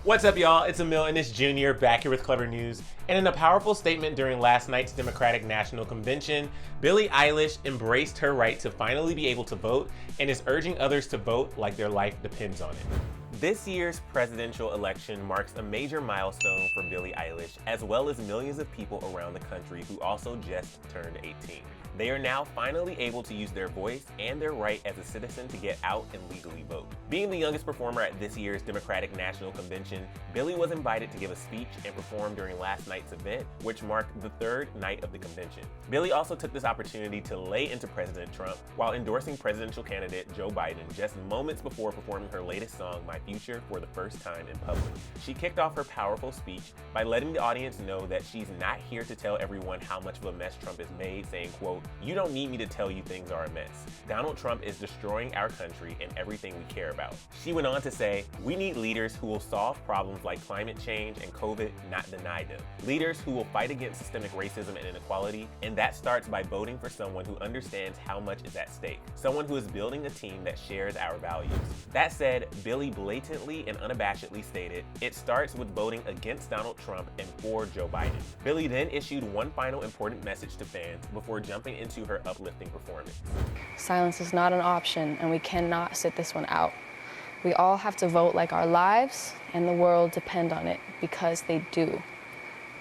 What's up, y'all? It's Emile Ennis Jr. back here with Clevver News. And in a powerful statement during last night's Democratic National Convention, Billie Eilish embraced her right to finally be able to vote and is urging others to vote like their life depends on it. This year's presidential election marks a major milestone for Billie Eilish, as well as millions of people around the country who also just turned 18. They are now finally able to use their voice and their right as a citizen to get out and legally vote. Being the youngest performer at this year's Democratic National Convention, Billie was invited to give a speech and perform during last night's event, which marked the third night of the convention. Billie also took this opportunity to lay into President Trump while endorsing presidential candidate Joe Biden just moments before performing her latest song, My Future, for the first time in public. She kicked off her powerful speech by letting the audience know that she's not here to tell everyone how much of a mess Trump has made, saying, quote, "You don't need me to tell you things are a mess. Donald Trump is destroying our country and everything we care about." She went on to say, "We need leaders who will solve problems like climate change and COVID, not deny them. Leaders who will fight against systemic racism and inequality, and that starts by voting for someone who understands how much is at stake. Someone who is building a team that shares our values." That said, Billie blatantly and unabashedly stated, "It starts with voting against Donald Trump and for Joe Biden." Billie then issued one final important message to fans before jumping into her uplifting performance. Silence is not an option, and we cannot sit this one out. We all have to vote like our lives and the world depend on it, because they do.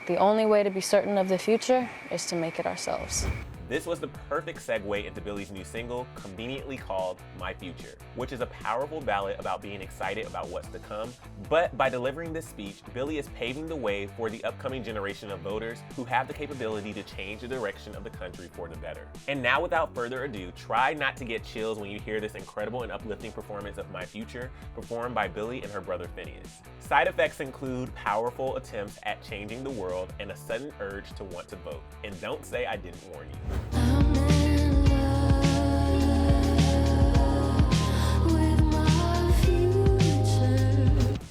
The only way to be certain of the future is to make it ourselves. This was the perfect segue into Billie's new single, conveniently called My Future, which is a powerful ballad about being excited about what's to come. But by delivering this speech, Billie is paving the way for the upcoming generation of voters who have the capability to change the direction of the country for the better. And now, without further ado, try not to get chills when you hear this incredible and uplifting performance of My Future, performed by Billie and her brother Ennis. Side effects include powerful attempts at changing the world and a sudden urge to want to vote. And don't say I didn't warn you.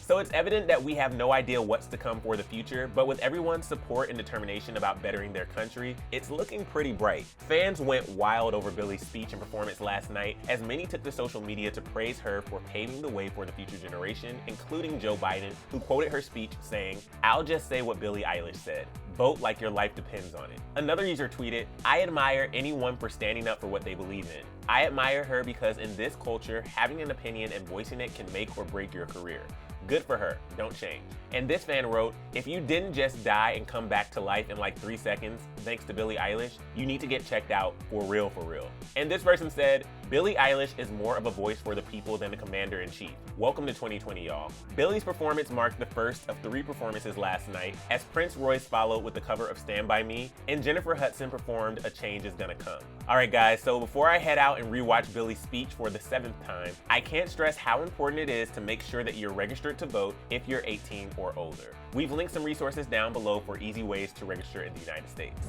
So it's evident that we have no idea what's to come for the future, but with everyone's support and determination about bettering their country, it's looking pretty bright. Fans went wild over Billie's speech and performance last night, as many took to social media to praise her for paving the way for the future generation, including Joe Biden, who quoted her speech saying, "I'll just say what Billie Eilish said. Vote like your life depends on it." Another user tweeted, "I admire anyone for standing up for what they believe in. I admire her because in this culture, having an opinion and voicing it can make or break your career. Good for her, don't change." And this fan wrote, "If you didn't just die and come back to life in like 3 seconds, thanks to Billie Eilish, you need to get checked out for real, for real." And this person said, "Billie Eilish is more of a voice for the people than the commander-in-chief. Welcome to 2020, y'all." Billie's performance marked the first of 3 performances last night, as Prince Royce followed with the cover of Stand By Me, and Jennifer Hudson performed A Change Is Gonna Come. Alright guys, so before I head out and rewatch Billie's speech for the 7th time, I can't stress how important it is to make sure that you're registered to vote if you're 18 or older. We've linked some resources down below for easy ways to register in the United States.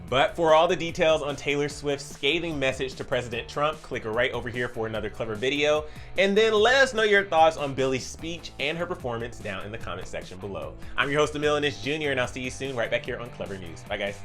But for all the details on Taylor Swift's scathing message to President Trump, click right over here for another Clevver video. And then let us know your thoughts on Billie's speech and her performance down in the comment section below. I'm your host, Emile Ennis Jr., and I'll see you soon right back here on Clevver News. Bye, guys.